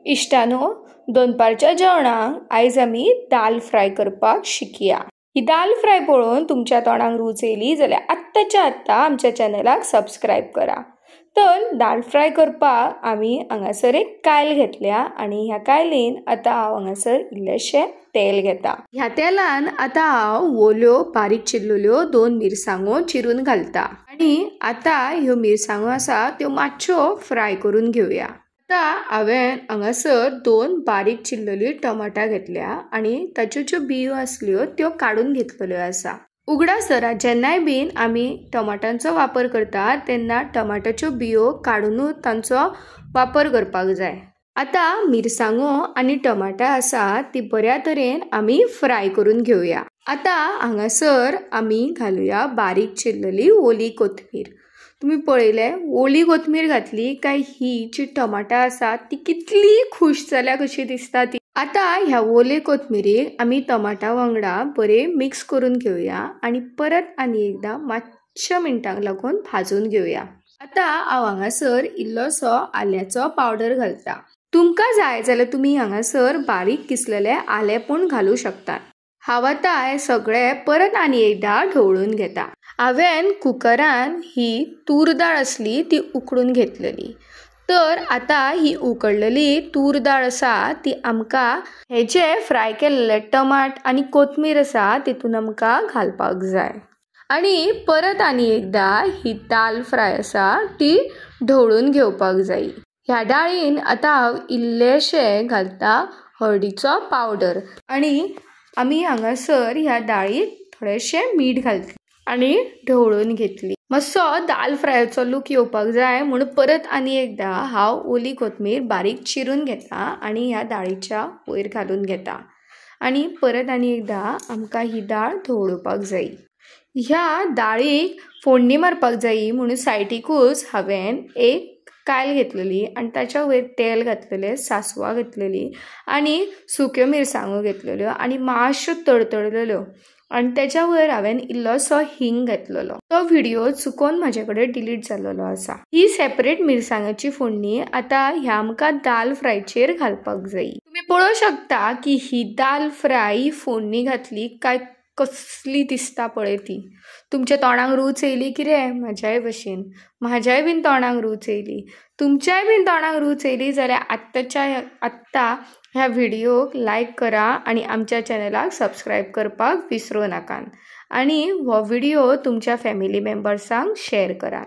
इश्टानो, दनपारच्या जेवणाक आयज आमी दाल फ्राय करपाक शिकया। ही दाल फ्राय पळोवन तुमच्या तोंडाक रूच येयली जाल्यार आत्ताच्या आत्ता आमच्या चॅनलाक सबस्क्राइब करा। तर दाल फ्राय करपाक आमी हांगासर एक कायल घेतल्या आणि ह्या कायलीन आता हांव हांगासर इल्लेशें तेल घेता। ह्या तेलान आता हांव वोल्यो बारीक चिरलेल्यो 2 मिरसांगो चिरून घालता आणि आता ह्यो मिरसांगो आसा त्यो मातश्यो फ्राय करून घेवया। आता हांवें हांगासर 2 बारीक चिरलेली टमाटा घेतल्या आणि ताच्यो ज्यो बियो आसल्यो त्यो काढून घेतलेल्यो आसा। उगडासरा जेन्नाय बीन आमी टमाटांचो वापर करता तेन्ना टमाटाच्यो बियो काढूनच तांचो वापर करपाक जाय। आता मिरसांगो आणि टमाटा आसा ती बऱ्या तरेन आमी फ्राय करून घेवया। आता हांगासर आमी घालूया बारीक चिरलेली ओली कोथमीर। तुम्ही पळयले ओली कोथमीर घातली काय ही जी टमाटा आसा ती कितली खुश जाल्या कशी दिसता ती। आता ह्या ओले कोथमिरीक आमी टमाटा वांगडा बरे मिक्स करून घेवया आणि परत आनी एकदा मातशा मिनटांक लागून भाजून घेवया। आता हांव हांगासर इल्लोसो आल्याचो पावडर घालता। तुमका जाय जाल्यार तुम्ही हांगासर बारीक किसलेले आले पण घालू शकता। हांव आता हे सगळे परत आनी एकदा ढवळून घेता। हांवें कुकरान ही तूर दाळ आसली ती उकडून घेतलेली। तर आता ही उकडलेली तूर दाळ आसा ती आमकां हे जे फ्राय केलेले टमाट आणि कोथमीर आसा तितून आमकां घालपाक जाय आणि परत आनी एकदा ही दाल फ्राय आसा ती ढवळून घेवपाक जाय। ह्या दाळीन आता हांव इल्लेशें घालता हळदीचो पावडर आणि आमी हांगासर ह्या दाळीत थोडेशें मीठ घालतले आणि ढवळून घेतली। मातसो दाल फ्रायचो लूक येवपाक जाय म्हणून परत आनी एकदा हांव ओली कोथमीर बारीक चिरून घेता आणि ह्या दाळीच्या वयर घालून घेता आणि परत आनी एकदा आमकां ही दाळ ढवळपाक जाय। ह्या दाळीक फोडणी मारपाक जाय म्हणून सायडीकूच हांवें एक कायल घेतलेली आणि ताच्या वयर तेल घातलेले, सासवां घेतलेली आणि सुक्यो मिरसांगो घेतलेल्यो आणि मातश्यो तडतडलेल्यो आणि त्याच्या वयर हांवें इल्लोसो हिंग घातलेलो। तो व्हिडिओ चुकोन म्हाजे कडेन डिलीट जाल्लो आसा। ही सेपरेट मिरसांगाची फोडणी आता ह्या आमकां दाल फ्रायचेर घालपाक जाय। तुम्ही पळोवंक शकता की ही दाल फ्राय फोडणी घातली काय कसली दिसता पळय ती। तुमच्या तोंडाक रूच येयली कितें म्हाज्याय भशेन। म्हाज्याय बीन तोंडाक रूच येयली। तुमच्याय बीन तोंडाक रूच येयली जाल्यार आत्ताच्या आत्ता ह्या व्हिडिओक लायक करा आणि आमच्या चॅनलाक सबस्क्राइब करपाक विसरूं नाकात आणि हो व्हिडिओ तुमच्या फॅमिली मेंबर्सांक शेअर करा।